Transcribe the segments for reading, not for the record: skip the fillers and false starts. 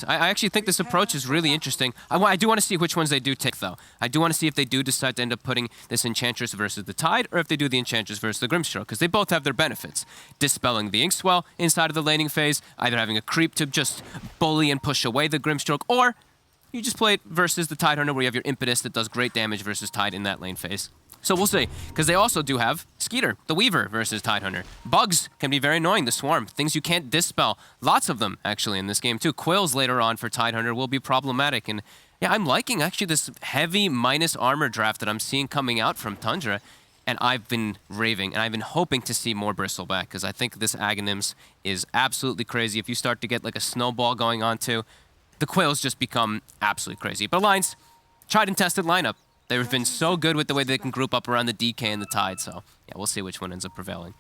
I actually think this approach is really interesting. I do want to see which ones they do take, though. I do want to see if they do decide to end up putting this Enchantress versus the Tide, or if they do the Enchantress versus the Grimstroke, because they both have their benefits. Dispelling the Inkswell inside of the laning phase, either having a creep to just bully and push away the Grimstroke, or you just play it versus the Tidehunter, where you have your Impetus that does great damage versus Tide in that lane phase. So we'll see, because they also do have Skeeter, the Weaver versus Tidehunter. Bugs can be very annoying, the Swarm, things you can't dispel. Lots of them, actually, in this game, too. Quills later on for Tidehunter will be problematic. And yeah, I'm liking, actually, this heavy minus armor draft that I'm seeing coming out from Tundra. And I've been raving, and I've been hoping to see more Bristleback, because I think this Aghanims is absolutely crazy. If you start to get like a snowball going on, too, the Quails just become absolutely crazy. But Alliance, tried and tested lineup. They've been so good with the way they can group up around the DK and the Tide, so yeah, we'll see which one ends up prevailing.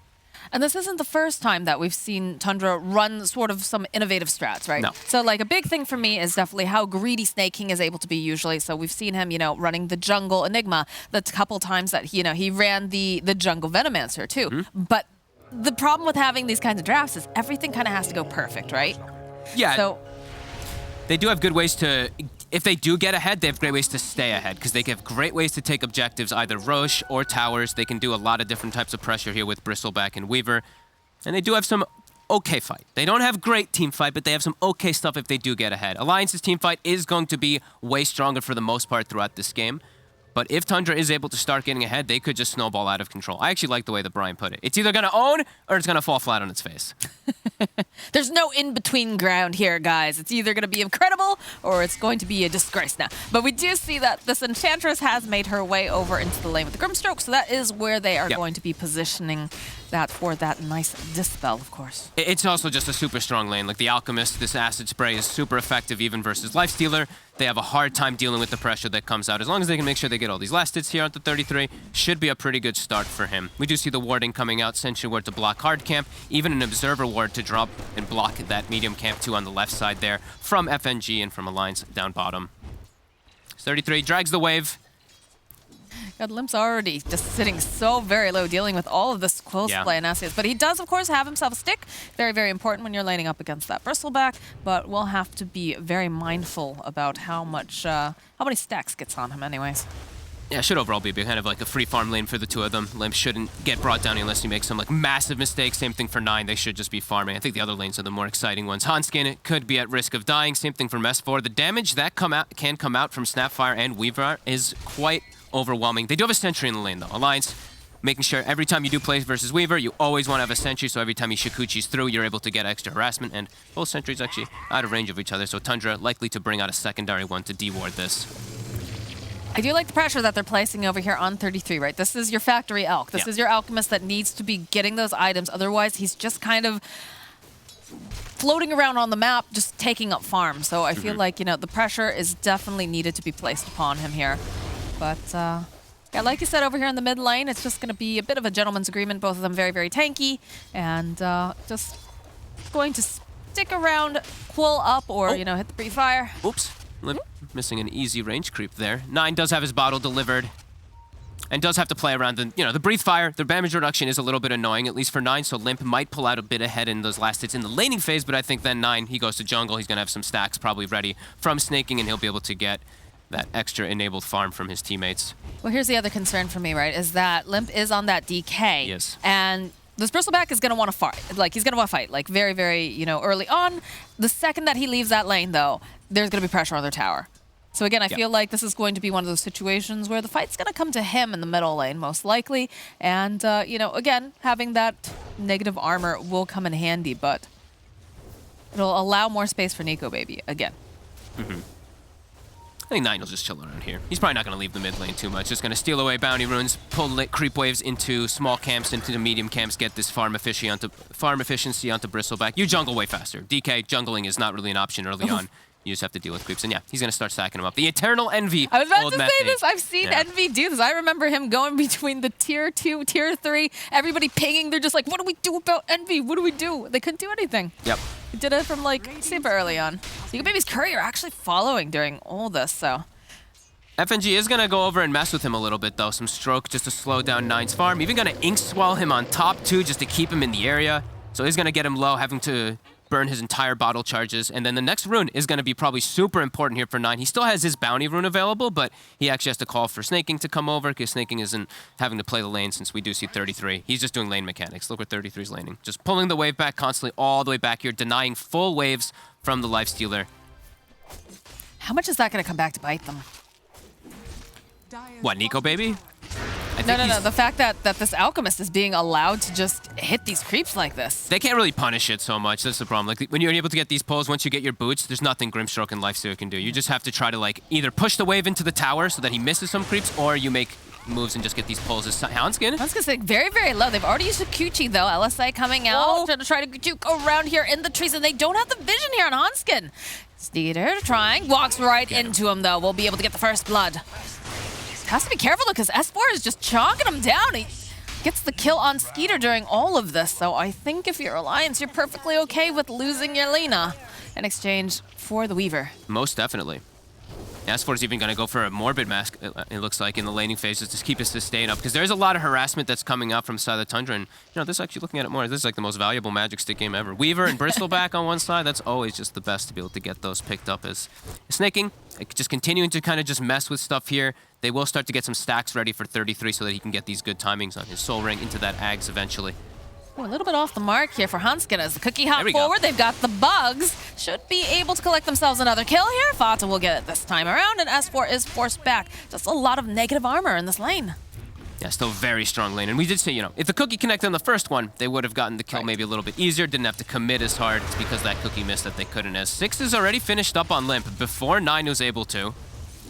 And this isn't the first time that we've seen Tundra run sort of some innovative strats, right? No. So like a big thing for me is definitely how greedy Snake King is able to be usually. So we've seen him, running the jungle Enigma. That's a couple times that he ran the jungle Venomancer too. Mm-hmm. But the problem with having these kinds of drafts is everything kind of has to go perfect, right? Yeah. So they do have good ways to, if they do get ahead, they have great ways to stay ahead, because they have great ways to take objectives, either Roche or towers. They can do a lot of different types of pressure here with Bristleback and Weaver. And they do have some okay fight. They don't have great team fight, but they have some okay stuff if they do get ahead. Alliance's team fight is going to be way stronger for the most part throughout this game. But if Tundra is able to start getting ahead, they could just snowball out of control. I actually like the way that Brian put it. It's either going to own or it's going to fall flat on its face. there's no in-between ground here, guys. It's either going to be incredible or it's going to be a disgrace now. But we do see that this Enchantress has made her way over into the lane with the Grimstroke, so that is where they are going to be positioning that for that nice dispel, of course. It's also just a super strong lane. Like the Alchemist, this Acid Spray is super effective even versus Lifestealer. They have a hard time dealing with the pressure that comes out. As long as they can make sure they get all these last hits here onto 33, should be a pretty good start for him. We do see the warding coming out, Sentry Ward to block hard camp, even an Observer Ward to drop and block that medium camp too on the left side there from FNG and from Alliance down bottom. 33 drags the wave. God, Limp's already just sitting so very low, dealing with all of this Quill's play and Asias. But he does, of course, have himself a stick. Very, very important when you're laning up against that Bristleback. But we'll have to be very mindful about how many stacks gets on him anyways. Yeah, should overall be kind of like a free farm lane for the two of them. Limp shouldn't get brought down unless you make some like massive mistakes. Same thing for 9. They should just be farming. I think the other lanes are the more exciting ones. Hanskin could be at risk of dying. Same thing for Mess4. The damage that can come out from Snapfire and Weaver is quite overwhelming. They do have a sentry in the lane though. Alliance making sure every time you do play versus Weaver, you always want to have a sentry, so every time he Shikuchi's through, you're able to get extra harassment, and both sentries actually out of range of each other, so Tundra likely to bring out a secondary one to deward this. I do like the pressure that they're placing over here on 33, right? This is your factory elk. This is your alchemist that needs to be getting those items, otherwise he's just kind of floating around on the map, just taking up farm. So I feel like, the pressure is definitely needed to be placed upon him here. But, yeah, like you said, over here in the mid lane, it's just going to be a bit of a gentleman's agreement. Both of them very, very tanky. And just going to stick around, quill up, or, hit the breathe fire. Oops. Limp missing an easy range creep there. 9 does have his bottle delivered. And does have to play around the breathe fire. The damage reduction is a little bit annoying, at least for 9, so Limp might pull out a bit ahead in those last hits in the laning phase, but I think then 9, he goes to jungle. He's going to have some stacks probably ready from snaking, and he'll be able to get that extra enabled farm from his teammates. Well, here's the other concern for me, right, is that Limp is on that DK. Yes. And this Bristleback is going to want to fight. Like, he's going to want to fight, like, very, very, early on. The second that he leaves that lane, though, there's going to be pressure on their tower. So again, I feel like this is going to be one of those situations where the fight's going to come to him in the middle lane, most likely. And, again, having that negative armor will come in handy, but it'll allow more space for Nico Baby, again. I think 9 will just chill around here. He's probably not going to leave the mid lane too much. Just going to steal away bounty runes, pull creep waves into small camps, into the medium camps, get this farm efficiency onto Bristleback. You jungle way faster. DK, jungling is not really an option early on. You just have to deal with creeps. And yeah, he's going to start stacking them up. The Eternal Envy. I was about to say this. I've seen Envy do this. I remember him going between the tier 2, tier 3, everybody pinging. They're just like, what do we do about Envy? What do we do? They couldn't do anything. Yep. He did it from like super early on. So Baby's courier actually following during all this, so. FNG is going to go over and mess with him a little bit, though. Some stroke just to slow down 9's farm. Even going to ink swell him on top, too, just to keep him in the area. So he's going to get him low, having to burn his entire bottle charges, and then the next rune is going to be probably super important here for 9. He still has his bounty rune available, but he actually has to call for Snaking to come over, because Snaking isn't having to play the lane since we do see 33. He's just doing lane mechanics. Look where 33's laning. Just pulling the wave back constantly all the way back here, denying full waves from the lifestealer. How much is that going to come back to bite them? What, Nico, baby? No. The fact that this Alchemist is being allowed to just hit these creeps like this. They can't really punish it so much. That's the problem. Like, when you're able to get these pulls, once you get your boots, there's nothing Grimstroke and Lifestealer can do. You just have to try to, like, either push the wave into the tower so that he misses some creeps, or you make moves and just get these pulls. Is Hanskin? Hanskin's like very, very low. They've already used a Kuchi, though. LSI coming out to try to juke around here in the trees, and they don't have the vision here on Hanskin. Skeeter trying. Walks right into him, though. We'll be able to get the first blood. Has to be careful, though, because S4 is just chonking him down. He gets the kill on Skeeter during all of this. So I think if you're Alliance, you're perfectly okay with losing your Lina in exchange for the Weaver. Most definitely. S4 is even going to go for a Morbid Mask, it looks like, in the laning phases to keep his sustain up, because there's a lot of harassment that's coming out from side of the Tundra, and, you know, this actually, looking at it more, this is like the most valuable Magic Stick game ever. Weaver and Bristleback on one side, that's always just the best to be able to get those picked up as Snaking. Like, just continuing to kind of just mess with stuff here. They will start to get some stacks ready for 33 so that he can get these good timings on his Soul Ring into that Ags eventually. A little bit off the mark here for Hanskin as the cookie hop forward. They've got the bugs. Should be able to collect themselves another kill here. Fata will get it this time around, and S4 is forced back. Just a lot of negative armor in this lane. Yeah, still very strong lane. And we did say, you know, if the cookie connected on the first one, they would have gotten the kill maybe a little bit easier. Didn't have to commit as hard. It's because that cookie missed that they couldn't. As 6 is already finished up on Limp before 9 was able to.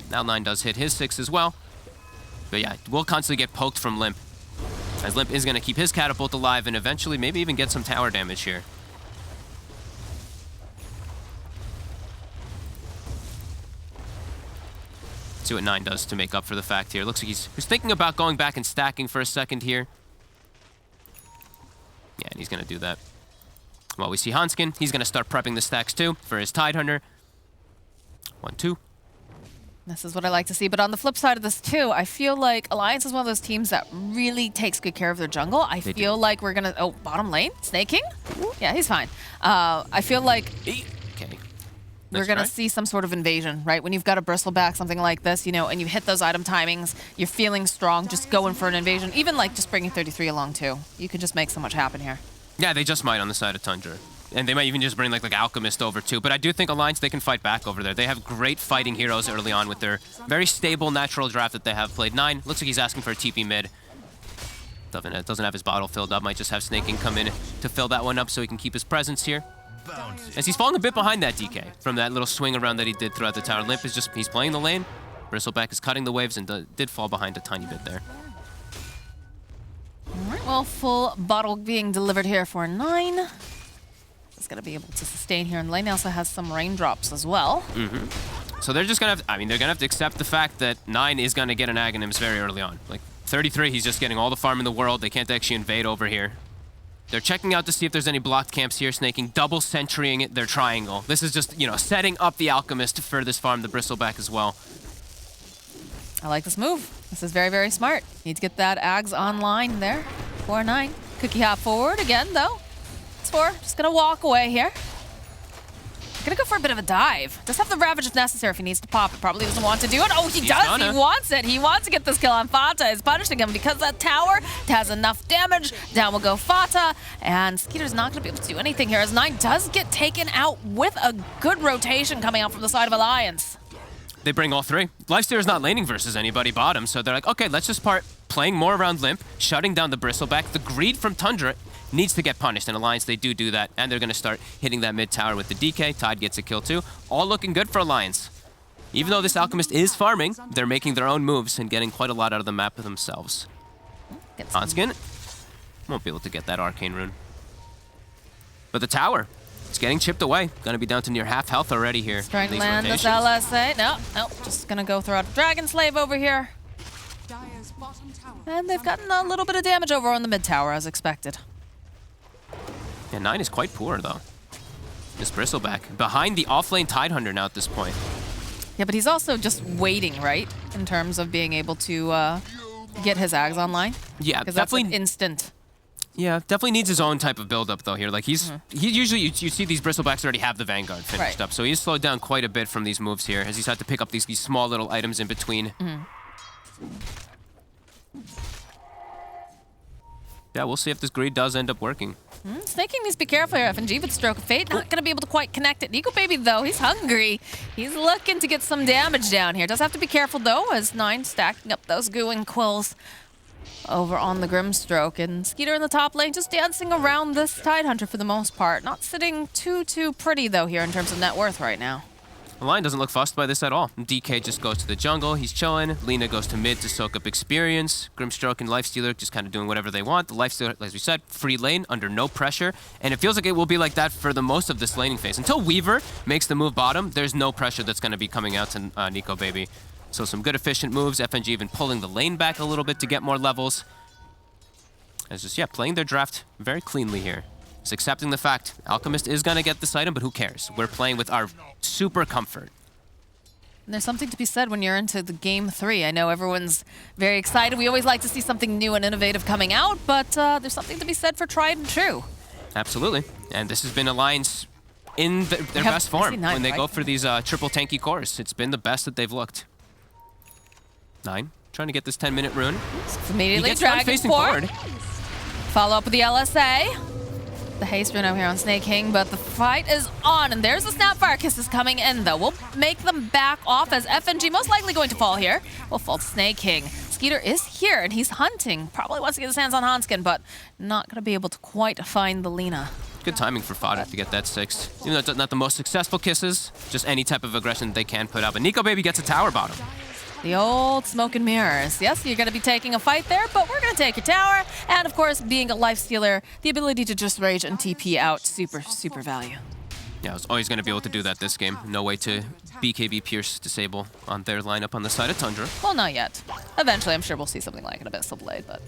Now 9 does hit his 6 as well. But yeah, we'll constantly get poked from Limp, as Limp is going to keep his catapult alive and eventually maybe even get some tower damage here. See what 9 does to make up for the fact here. Looks like he's thinking about going back and stacking for a second here. Yeah, and he's going to do that. Well, we see Hanskin. He's going to start prepping the stacks too for his Tidehunter. 1, 2. This is what I like to see. But on the flip side of this, too, I feel like Alliance is one of those teams that really takes good care of their jungle. I feel like we're going to... Oh, bottom lane? Snaking? Yeah, he's fine. I feel like... Okay. We're going to see some sort of invasion, right? When you've got a Bristleback, something like this, you know, and you hit those item timings, you're feeling strong, just going for an invasion. Even, like, just bringing 33 along, too. You could just make so much happen here. Yeah, they just might on the side of Tundra. And they might even just bring like Alchemist over too. But I do think Alliance, they can fight back over there. They have great fighting heroes early on with their very stable natural draft that they have played. 9, looks like he's asking for a TP mid. Doesn't have his bottle filled up. Might just have Snaking come in to fill that one up so he can keep his presence here. As he's falling a bit behind that DK from that little swing around that he did throughout the tower. Limp is just, he's playing the lane. Bristleback is cutting the waves and did fall behind a tiny bit there. All right, well, full bottle being delivered here for 9. It's going to be able to sustain here, and lane also has some raindrops as well. So they're just going to have, they're going to have to accept the fact that 9 is going to get an Aghanims very early on. Like 33, he's just getting all the farm in the world. They can't actually invade over here. They're checking out to see if there's any blocked camps here, Snaking, double sentrying it, their triangle. This is just, you know, setting up the Alchemist for this farm, the Bristleback as well. I like this move. This is very, very smart. Need to get that Ags online there. 4-9. Cookie hop forward again, though. It's 4. Just gonna walk away here. Gonna go for a bit of a dive. Does have the Ravage if necessary if he needs to pop it. Probably doesn't want to do it. Oh, he does. He wants it. He wants to get this kill on Fata. Is punishing him because that tower has enough damage. Down will go Fata. And Skeeter's not gonna be able to do anything here as 9 does get taken out with a good rotation coming out from the side of Alliance. They bring all 3. Lifestealer's not laning versus anybody bottom, so they're like, okay, let's just start playing more around Limp, shutting down the Bristleback. The greed from Tundra needs to get punished, and Alliance, they do that, and they're going to start hitting that mid tower with the DK. Tide gets a kill too. All looking good for Alliance. Even though this Alchemist is farming, they're making their own moves and getting quite a lot out of the map themselves. Hanskin won't be able to get that Arcane Rune. But the tower, it's getting chipped away. Gonna be down to near half health already here. Trying to land this LSA. No, just gonna go throw out a Dragon Slave over here. And they've gotten a little bit of damage over on the mid tower as expected. Yeah, 9 is quite poor though. This Bristleback behind the offlane Tidehunter now at this point. Yeah, but he's also just waiting, right? In terms of being able to get his Ags online. Yeah, because definitely that's an instant. Yeah, definitely needs his own type of build-up, though, here. Like, he usually, you see these Bristlebacks already have the Vanguard finished up, so he's slowed down quite a bit from these moves here, as he's had to pick up these small little items in between. Yeah, we'll see if this greed does end up working. Snaking needs to be careful here. FNG with Stroke of Fate, not going to be able to quite connect it. Nico Baby, though, he's hungry. He's looking to get some damage down here. Does have to be careful, though, as 9 stacking up those goo and quills over on the Grimstroke. And Skeeter in the top lane just dancing around this Tidehunter for the most part. Not sitting too pretty, though, here in terms of net worth right now. The line doesn't look fussed by this at all. DK just goes to the jungle, he's chilling. Lina goes to mid to soak up experience. Grimstroke and Lifestealer just kind of doing whatever they want. The Lifestealer, as we said, free lane, under no pressure. And it feels like it will be like that for the most of this laning phase. Until Weaver makes the move bottom, there's no pressure that's going to be coming out to Nico Baby. So some good efficient moves. FNG even pulling the lane back a little bit to get more levels. It's just, yeah, playing their draft very cleanly here. It's accepting the fact Alchemist is going to get this item, but who cares? We're playing with our super comfort. And there's something to be said when you're into the game 3. I know everyone's very excited. We always like to see something new and innovative coming out, but there's something to be said for tried and true. Absolutely. And this has been Alliance in their best form when they go for these triple tanky cores. It's been the best that they've looked. 9, trying to get this 10-minute rune. Immediately Dragon forward. Follow up with the LSA. The haste rune over here on Snake King, but the fight is on, and there's the Snapfire Kisses coming in, though. We'll make them back off as FNG most likely going to fall here. Will fall to Snake King. Skeeter is here, and he's hunting. Probably wants to get his hands on Hanskin, but not going to be able to quite find the Lina. Good timing for Fodder to get that 6. Even though it's not the most successful kisses, just any type of aggression they can put out. But Nico Baby gets a tower bottom. The old smoke and mirrors. Yes, you're going to be taking a fight there, but we're going to take your tower. And, of course, being a Lifestealer, the ability to just rage and TP out, super value. Yeah, I was always going to be able to do that this game. No way to BKB Pierce disable on their lineup on the side of Tundra. Well, not yet. Eventually, I'm sure we'll see something like an Abyssal Blade, but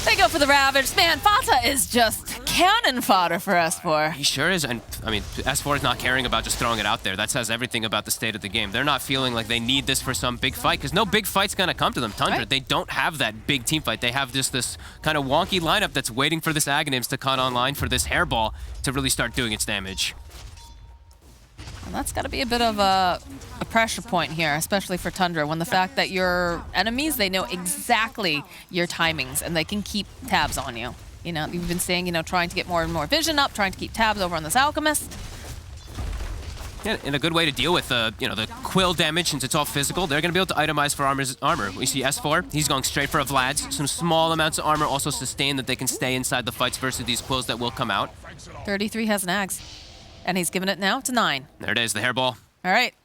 they go for the Ravage. Man, Fata is just cannon fodder for S4. He sure is, and I mean, S4 is not caring about just throwing it out there. That says everything about the state of the game. They're not feeling like they need this for some big fight, because no big fight's gonna come to them. Tundra, they don't have that big team fight. They have just this kind of wonky lineup that's waiting for this Aghanims to cut online for this hairball to really start doing its damage. And that's got to be a bit of a pressure point here, especially for Tundra, when the fact that your enemies, they know exactly your timings and they can keep tabs on you. You know, you've been saying, you know, trying to get more and more vision up, trying to keep tabs over on this Alchemist. Yeah, and a good way to deal with you know, the quill damage, since it's all physical, they're going to be able to itemize for armor. We see S4, he's going straight for a Vlad's. Some small amounts of armor also sustain that they can stay inside the fights versus these quills that will come out. 33 has an Ags. And he's giving it now to 9. There it is, the hairball. All right.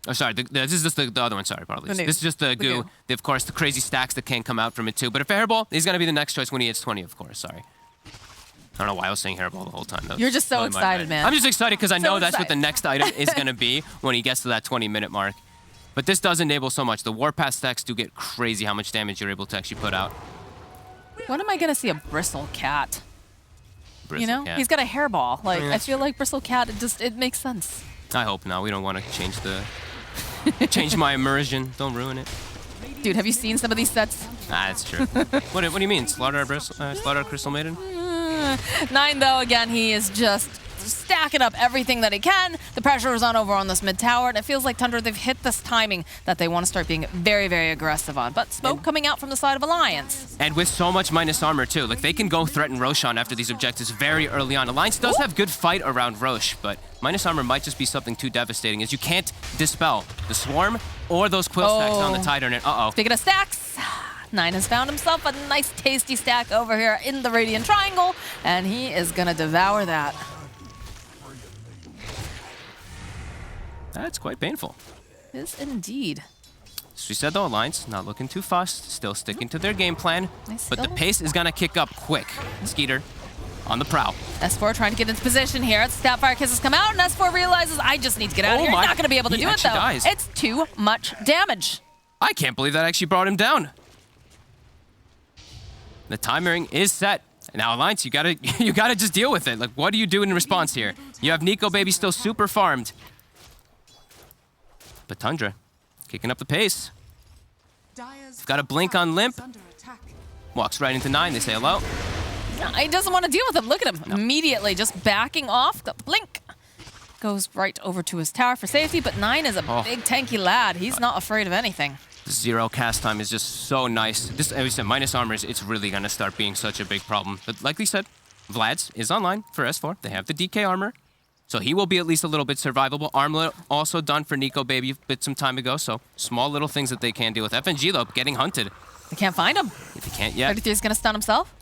Oh, sorry, this is just the other one, sorry, probably. This is just the goo. Of course, the crazy stacks that can come out from it, too. But if a hairball, he's going to be the next choice when he hits 20, of course, sorry. I don't know why I was saying hairball the whole time. You're just so excited, man. I'm just excited because I know that's what the next item is going to be when he gets to that 20-minute mark. But this does enable so much. The Warpath stacks do get crazy how much damage you're able to actually put out. When am I going to see a Bristle Cat? You know, Cat. He's got a hairball. Like, I feel like Bristle Cat, it makes sense. I hope not. We don't want to change my immersion. Don't ruin it. Dude, have you seen some of these sets? Ah, that's true. What do you mean? Slaughter Crystal Maiden? 9, though, again, he is just stacking up everything that he can. The pressure is on over on this mid tower, and it feels like Tundra, they've hit this timing that they want to start being very aggressive on. But smoke coming out from the side of Alliance. And with so much minus armor, too. Like, they can go threaten Roshan after these objectives very early on. Alliance does have good fight around Rosh, but minus armor might just be something too devastating, as you can't dispel the Swarm or those quill stacks on the Tidehunter. Uh-oh. Speaking of stacks, 9 has found himself a nice tasty stack over here in the Radiant Triangle, and he is going to devour that. That's quite painful. It is indeed. As we said, though, Alliance not looking too fussed, still sticking to their game plan, but the pace is going to kick up quick. Skeeter on the prowl. S4 trying to get into position here. Snapfire Kisses come out, and S4 realizes, I just need to get out of here. He's not going to be able to do it, though. Dies. It's too much damage. I can't believe that actually brought him down. The timing is set. Now, Alliance, you gotta just deal with it. Like, what do you do in response here? You have Nico Baby still super farmed. But Tundra, kicking up the pace. Got a blink on Limp. Walks right into 9. They say hello. He doesn't want to deal with him. Look at him. No. Immediately just backing off. Got the blink. Goes right over to his tower for safety, but 9 is a big tanky lad. He's not afraid of anything. 0 cast time is just so nice. This, as we said, minus armors, it's really going to start being such a big problem. But like we said, Vlad's is online for S4. They have the DK armor, so he will be at least a little bit survivable. Armlet also done for Nico Baby a bit some time ago, so small little things that they can deal with. FNG, though, getting hunted. They can't find him. If he can't yet. 33 is going to stun himself.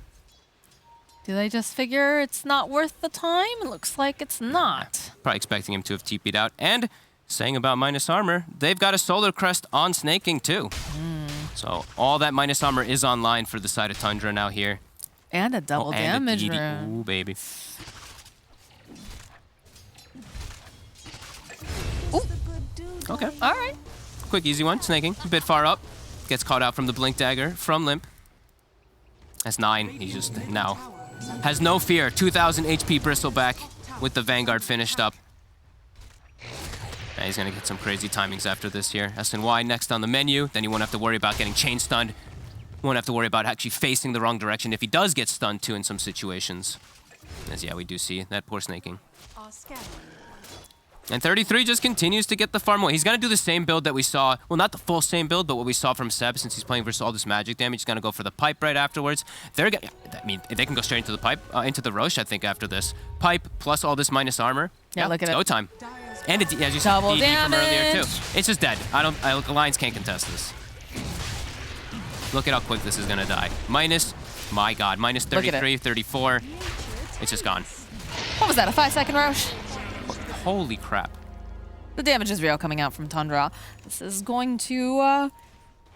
Do they just figure it's not worth the time? It looks like it's not. Probably expecting him to have TP'd out. And saying about minus armor, they've got a Solar Crest on Snaking too. So all that minus armor is online for the side of Tundra now here. And a double damage rune. Ooh, baby. Ooh. Okay. All right. Quick, easy one. Snaking, a bit far up. Gets caught out from the Blink Dagger from Limp. That's 9. He's just now has no fear. 2,000 HP Bristleback with the Vanguard finished up. And he's going to get some crazy timings after this here. SNY next on the menu. Then he won't have to worry about getting chain stunned. Won't have to worry about actually facing the wrong direction if he does get stunned too in some situations. As yeah, we do see that poor Snaking. And 33 just continues to get the farm away. He's going to do the same build that we saw. Well, not the full same build, but what we saw from Seb since he's playing versus all this magic damage. He's going to go for the pipe right afterwards. They're gonna, I mean, they can go straight into the pipe, into the Roche, I think, after this. Pipe plus all this minus armor. Yeah, look at it's it. go time. And it, as you said, double DD from earlier, too. It's just dead. Alliance can't contest this. Look at how quick this is going to die. Minus, my God, minus 33, 34. It's just gone. What was that, a 5-second Roche? Holy crap. The damage is real coming out from Tundra. This is going to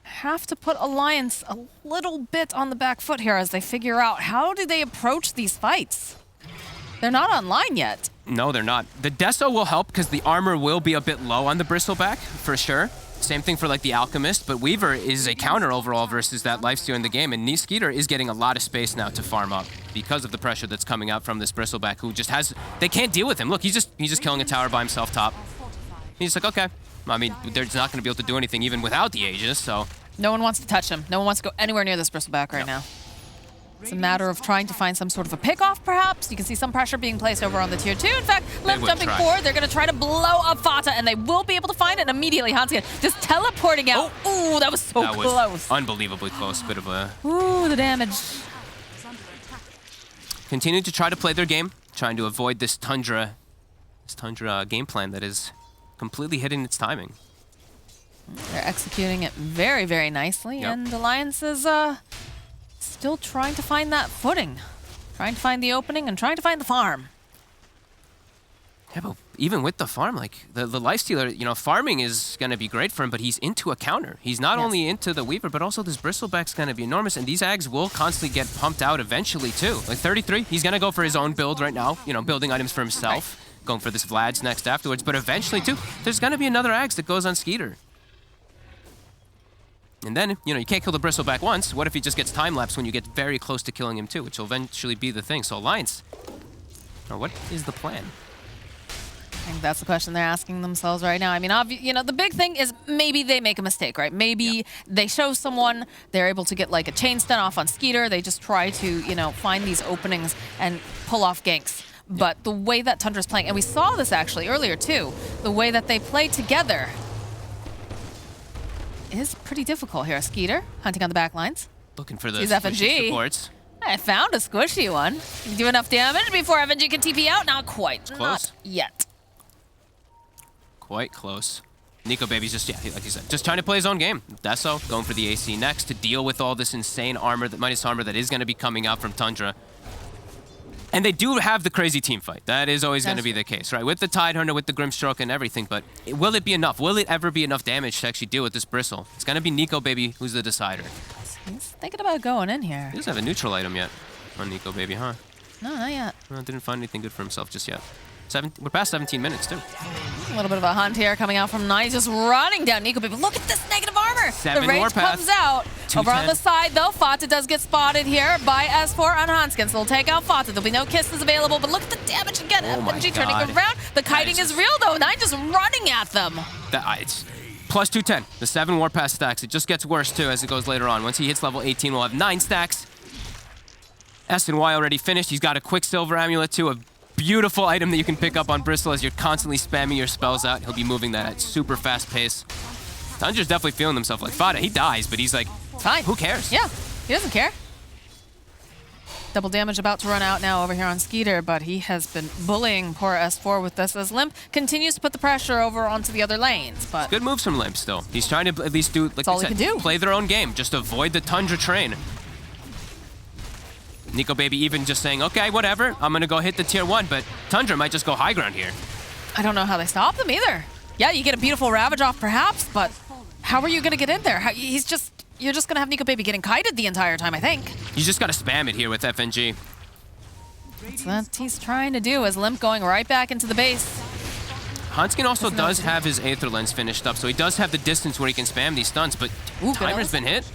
have to put Alliance a little bit on the back foot here as they figure out how do they approach these fights. They're not online yet. No, they're not. The Deso will help because the armor will be a bit low on the Bristleback, for sure. Same thing for like the Alchemist, but Weaver is a counter overall versus that lifesteal in the game, and Skeeter is getting a lot of space now to farm up because of the pressure that's coming out from this Bristleback, who just has, they can't deal with him. Look, he's just killing a tower by himself top. He's like, okay. I mean, they're not going to be able to do anything even without the Aegis, so. No one wants to touch him. No one wants to go anywhere near this Bristleback right now. It's a matter of trying to find some sort of a pick-off, perhaps. You can see some pressure being placed over on the tier 2. In fact, Limp jumping forward. They're going to try to blow up Fata, and they will be able to find it immediately. Hanskin just teleporting out. Ooh, that was so close. That was unbelievably close. Bit of a... Ooh, the damage. Continue to try to play their game, trying to avoid this Tundra game plan that is completely hitting its timing. They're executing it very, very nicely, and Alliance is still trying to find that footing. Trying to find the opening and trying to find the farm. Yeah, but even with the farm, like, the lifestealer, you know, farming is going to be great for him, but he's into a counter. He's not only into the Weaver, but also this Bristleback's going to be enormous, and these Ags will constantly get pumped out eventually, too. Like, 33, he's going to go for his own build right now, you know, building items for himself, going for this Vlad's next afterwards, but eventually, too, there's going to be another Ags that goes on Skeeter. And then, you know, you can't kill the Bristleback once. What if he just gets time-lapse when you get very close to killing him, too, which will eventually be the thing. So, Alliance, what is the plan? I think that's the question they're asking themselves right now. I mean, you know, the big thing is maybe they make a mistake, right? Maybe they show someone, they're able to get like a chain stun off on Skeeter. They just try to, you know, find these openings and pull off ganks. But the way that Tundra's playing, and we saw this actually earlier too, the way that they play together is pretty difficult here. Skeeter hunting on the back lines. Looking for the FNG supports. I found a squishy one. Do enough damage before FNG can TP out? Not quite. Not yet. Quite close. Nico Baby's just, yeah, like you said, just trying to play his own game. Deso going for the AC next to deal with all this insane armor, minus armor that is going to be coming out from Tundra. And they do have the crazy team fight. That is always going to be the case, right? With the Tidehunter, with the Grimstroke and everything, but will it be enough? Will it ever be enough damage to actually deal with this Bristle? It's going to be Nico Baby who's the decider. He's thinking about going in here. He doesn't have a neutral item yet on Nico Baby, huh? No, not yet. Well, didn't find anything good for himself just yet. We're past 17 minutes, too. A little bit of a hunt here coming out from 9. He's just running down Nico Baby. Look at this negative armor. 7 the rage warpath. comes out. Over on the side, though, Fata does get spotted here by S4 on Hanskin. So they'll take out Fata. There'll be no kisses available, but look at the damage again. Oh my FNG God. turning around. The kiting is real, though. 9 just running at them. It's plus 210. The 7 Warpath stacks. It just gets worse, too, as it goes later on. Once he hits level 18, we'll have 9 stacks. S and Y already finished. He's got a Quicksilver Amulet, too, a beautiful item that you can pick up on Bristle as you're constantly spamming your spells out. He'll be moving that at super fast pace. Tundra's definitely feeling himself like Fada. He dies, but he's like, fine. Who cares? Yeah, he doesn't care. Double damage about to run out now over here on Skeeter, but he has been bullying poor S4 with this as Limp continues to put the pressure over onto the other lanes. But good moves from Limp still. He's trying to at least do, like you said, play their own game. Just avoid the Tundra train. Nico Baby even just saying, okay, whatever, I'm gonna go hit the tier 1, but Tundra might just go high ground here. I don't know how they stop them either. Yeah, you get a beautiful Ravage off perhaps, but how are you gonna get in there? You're just gonna have Nico Baby getting kited the entire time, I think. You just gotta spam it here with FNG. That's what he's trying to do, as Limp going right back into the base. Huntskin also does have his Aether Lens finished up, so he does have the distance where he can spam these stunts, but timer's been hit.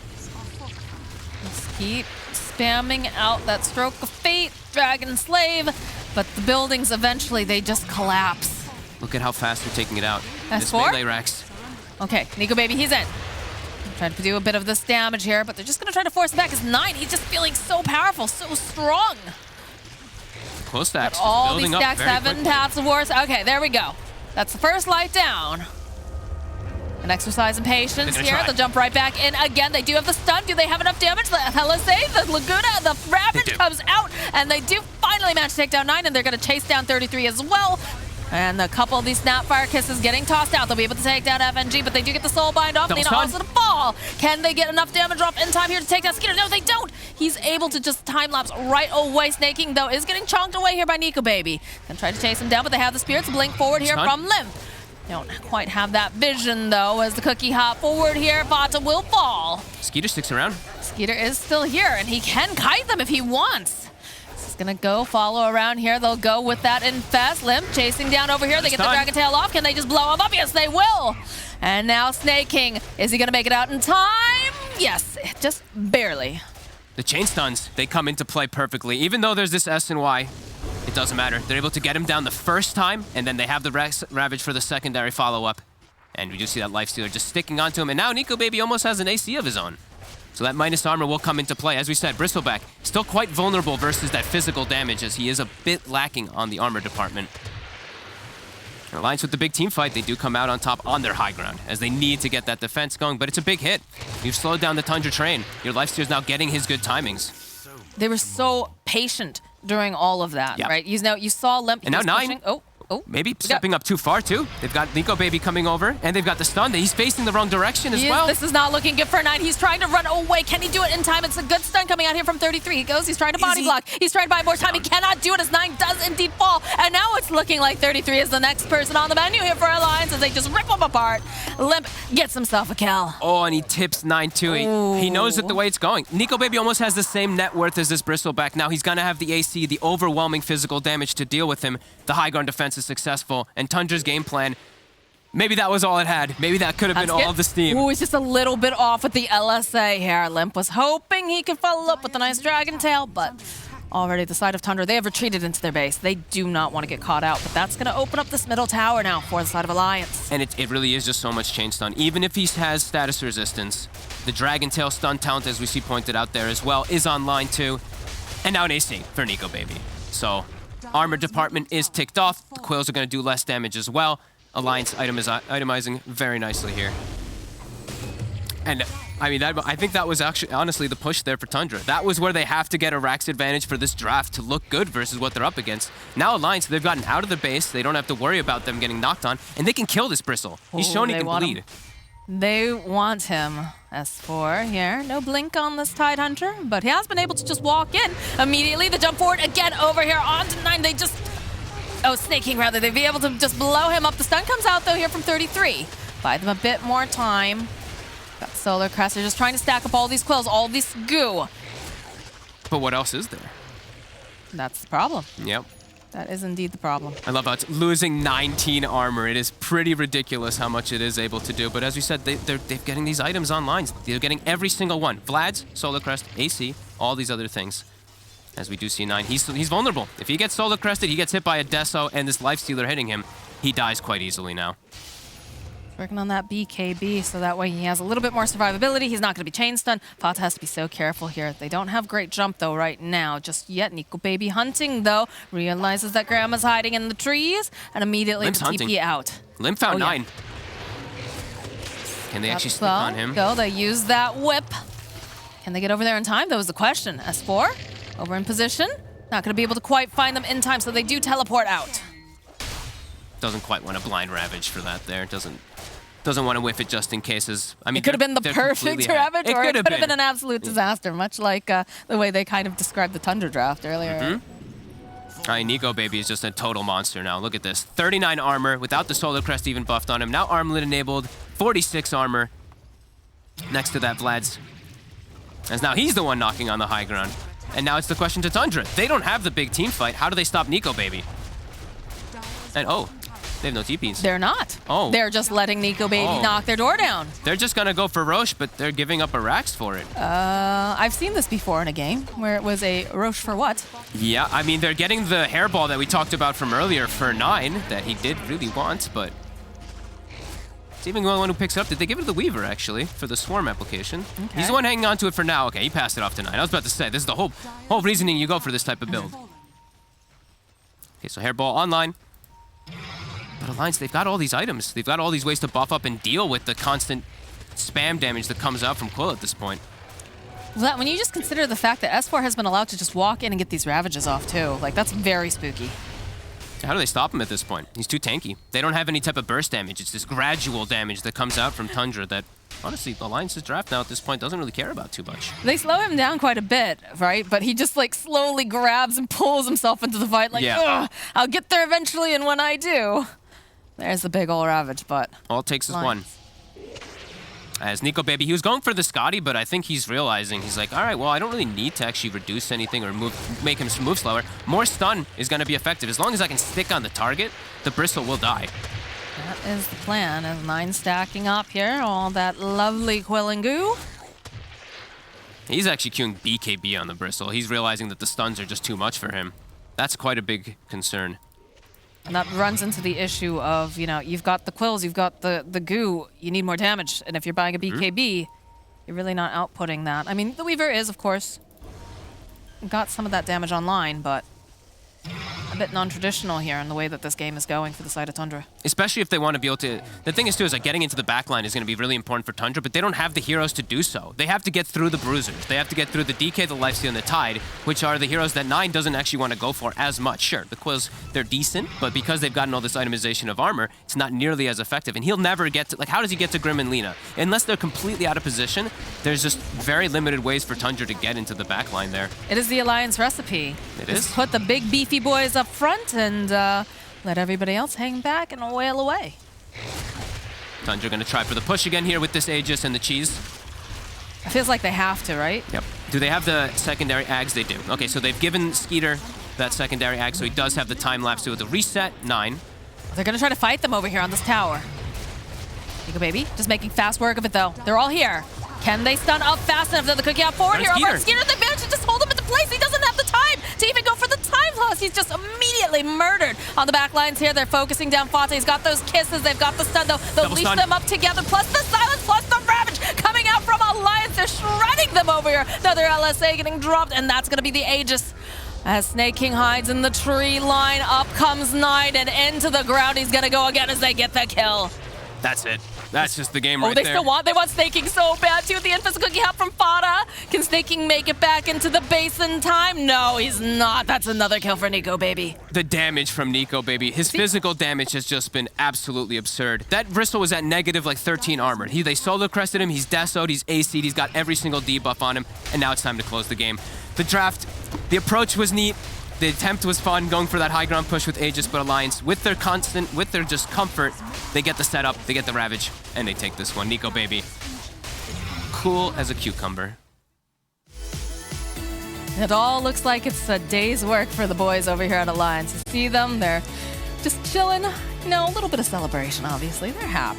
Let's keep spamming out that Stroke of Fate, Dragon Slave, but the buildings eventually, they just collapse. Look at how fast they're taking it out. S4? This melee Rex. Okay, Nico Baby, he's in. Trying to do a bit of this damage here, but they're just gonna try to force it back. His 9, he's just feeling so powerful, so strong. Close stacks. But all these stacks, 7 Paths of Wars. Okay, there we go. That's the first light down. An exercise in patience here. They'll jump right back in again. They do have the stun. Do they have enough damage? The LSA, the Laguna, the Ravage comes out, and they do finally manage to take down 9, and they're gonna chase down 33 as well. And a couple of these Snapfire Kisses getting tossed out. They'll be able to take down FNG, but they do get the Soul Bind off. They also to fall. Can they get enough damage off in time here to take down Skeeter? No, they don't. He's able to just time-lapse right away. Snaking, though, is getting chonked away here by Nico Baby. Gonna try to chase him down, but they have the Spirits blink forward here from Limp. Don't quite have that vision, though, as the Cookie hop forward here. Vata will fall. Skeeter sticks around. Skeeter is still here, and he can kite them if he wants. He's gonna go follow around here. They'll go with that Infest. Limp chasing down over here. They get the Dragon Tail off. Can they just blow him up? Yes, they will. And now Snake King. Is he gonna make it out in time? Yes, just barely. The chain stuns, they come into play perfectly. Even though there's this S and Y, it doesn't matter. They're able to get him down the first time, and then they have the Ravage for the secondary follow-up. And we do see that Lifestealer just sticking onto him. And now Nico Baby almost has an AC of his own. So that minus armor will come into play. As we said, Bristleback still quite vulnerable versus that physical damage, as he is a bit lacking on the armor department. Alliance with the big team fight, they do come out on top on their high ground, as they need to get that defense going, but it's a big hit. You've slowed down the Tundra train. Your Lifestealer's now getting his good timings. They were so patient during all of that, right? You saw Limp. And now 9. Maybe stepping up too far, too. They've got Nico Baby coming over, and they've got the stun. He's facing the wrong direction as well. This is not looking good for 9. He's trying to run away. Can he do it in time? It's a good stun coming out here from 33. He goes. He's trying to body block. He's trying to buy more time. He cannot do it as 9 does indeed fall. And now it's looking like 33 is the next person on the menu here for Alliance as they just rip him apart. Limp gets himself a kill. Oh, and he tips 9 too. He knows it the way it's going. Nico Baby almost has the same net worth as this Bristleback. Now he's going to have the AC, the overwhelming physical damage to deal with him. The high ground defense is successful. And Tundra's game plan, maybe that was all it had. Maybe that could have been all of the steam. Ooh, he's just a little bit off with the LSA here. Limp was hoping he could follow up with a nice Dragon Tail, but already the side of Tundra, they have retreated into their base. They do not want to get caught out, but that's going to open up this middle tower now for the side of Alliance. And it really is just so much chain stun. Even if he has status resistance, the Dragon Tail stun talent, as we see pointed out there as well, is online too. And now an AC for Nico Baby. So armor department is ticked off. The Quills are going to do less damage as well. Alliance itemizing very nicely here. And I mean, I think that was actually, honestly, the push there for Tundra. That was where they have to get a Rax advantage for this draft to look good versus what they're up against. Now Alliance, they've gotten out of the base. They don't have to worry about them getting knocked on, and they can kill this Bristle. He's shown he can bleed. They want him. S4 here. No blink on this Tide Hunter, but he has been able to just walk in immediately. The jump forward again over here onto 9. They just... Oh, Snake King, rather. They'd be able to just blow him up. The stun comes out, though, here from 33. Buy them a bit more time. Got Solar Crest. They're just trying to stack up all these quills, all this goo. But what else is there? That's the problem. Yep. That is indeed the problem. I love how it's losing 19 armor. It is pretty ridiculous how much it is able to do. But as we said, they're getting these items online. They're getting every single one. Vlad's, Solar Crest, AC, all these other things. As we do see 9, he's vulnerable. If he gets Solar Crested, he gets hit by a Deso and this Lifestealer hitting him, he dies quite easily now. working on that BKB so that way he has a little bit more survivability. He's not going to be chain stunned. Fata has to be so careful here. They don't have great jump though right now just yet. Nico Baby hunting though. Realizes that Grandma's hiding in the trees and immediately Limp's the hunting. TP out. Limp found 9. Yeah. Can they actually stick on him? Go, they use that whip. Can they get over there in time? That was the question. S4 over in position. Not going to be able to quite find them in time, so they do teleport out. Doesn't quite want to blind ravage for that there. Doesn't want to whiff it just in cases. I mean, it could have been the perfect ravage, or it could have been an absolute disaster, much like the way they kind of described the Tundra draft earlier. All right, Nico Baby is just a total monster now. Look at this. 39 armor without the Solar Crest even buffed on him. Now armlet enabled. 46 armor. Next to that, Vlad's. As now he's the one knocking on the high ground. And now it's the question to Tundra. They don't have the big team fight. How do they stop Nico Baby? And oh, they have no TPs. They're not. Oh. They're just letting Nico Baby knock their door down. They're just gonna go for Roche, but they're giving up a Rax for it. I've seen this before in a game where it was a Roche for what? Yeah, I mean, they're getting the hairball that we talked about from earlier for 9 that he did really want, but it's even the only one who picks it up. Did they give it to the Weaver, actually, for the Swarm application? Okay. He's the one hanging on to it for now. Okay, he passed it off to 9. I was about to say, this is the whole reasoning you go for this type of build. Okay, so hairball online. But Alliance, they've got all these items. They've got all these ways to buff up and deal with the constant spam damage that comes out from Quill at this point. Well, when you just consider the fact that S4 has been allowed to just walk in and get these ravages off too, like that's very spooky. How do they stop him at this point? He's too tanky. They don't have any type of burst damage. It's this gradual damage that comes out from Tundra that, honestly, Alliance's draft now at this point doesn't really care about too much. They slow him down quite a bit, right? But he just like slowly grabs and pulls himself into the fight like, ugh, I'll get there eventually, and when I do, there's the big ole ravage, but... All it takes is one. As Nico Baby, he was going for the Scotty, but I think he's realizing, he's like, all right, well, I don't really need to actually reduce anything or make him move slower. More stun is going to be effective. As long as I can stick on the target, the Bristle will die. That is the plan, and 9 stacking up here, all that lovely Quill and Goo. He's actually queuing BKB on the Bristle. He's realizing that the stuns are just too much for him. That's quite a big concern. And that runs into the issue of, you know, you've got the Quills, you've got the Goo, you need more damage. And if you're buying a BKB, you're really not outputting that. I mean, the Weaver is, of course, got some of that damage online, but a bit non-traditional here in the way that this game is going for the side of Tundra. Especially if they want to be able to... The thing is, too, is like getting into the backline is going to be really important for Tundra, but they don't have the heroes to do so. They have to get through the Bruisers. They have to get through the DK, the Lifesteal, and the Tide, which are the heroes that 9 doesn't actually want to go for as much. Sure, the Quills, they're decent, but because they've gotten all this itemization of armor, it's not nearly as effective. And he'll never get to... Like, how does he get to Grim and Lina? Unless they're completely out of position, there's just very limited ways for Tundra to get into the backline there. It is the Alliance recipe. It Just is. put the big beefy boys up front and let everybody else hang back and wail away. Tundra gonna try for the push again here with this Aegis and the cheese. It feels like they have to, right? Yep. Do they have the secondary Ags? They do. Okay, so they've given Skeeter that secondary Ag, so he does have the time lapse to the reset. 9. They're gonna try to fight them over here on this tower. Nico Baby, just making fast work of it though. They're all here. Can they stun up fast enough? They're cooking out forward here. Over Skeeter, they managed to just hold him into place. He doesn't have the time to even go for the time loss. He's just immediately murdered on the back lines here. They're focusing down Fata. He's got those kisses. They've got the stun though. They'll leash them up together. Plus the silence, plus the ravage coming out from Alliance. They're shredding them over here. Another LSA getting dropped, and that's gonna be the Aegis. As Snake King hides in the tree line, up comes 9 and into the ground. He's gonna go again as they get the kill. That's it. That's just the game right there. They want Snake King so bad too. The infant cookie hop from Fata. Can Snake King make it back into the base in time? No, he's not. That's another kill for Nico Baby. The damage from Nico Baby, his physical damage has just been absolutely absurd. That Bristle was at negative like 13 armor. They solo crested him, he's desoed, he's AC'd, he's got every single debuff on him, and now it's time to close the game. The draft, the approach was neat. The attempt was fun, going for that high ground push with Aegis, but Alliance, with their just comfort, they get the setup, they get the Ravage, and they take this one. Nico Baby, cool as a cucumber. It all looks like it's a day's work for the boys over here at Alliance. You see them, they're just chilling. You know, a little bit of celebration, obviously. They're happy.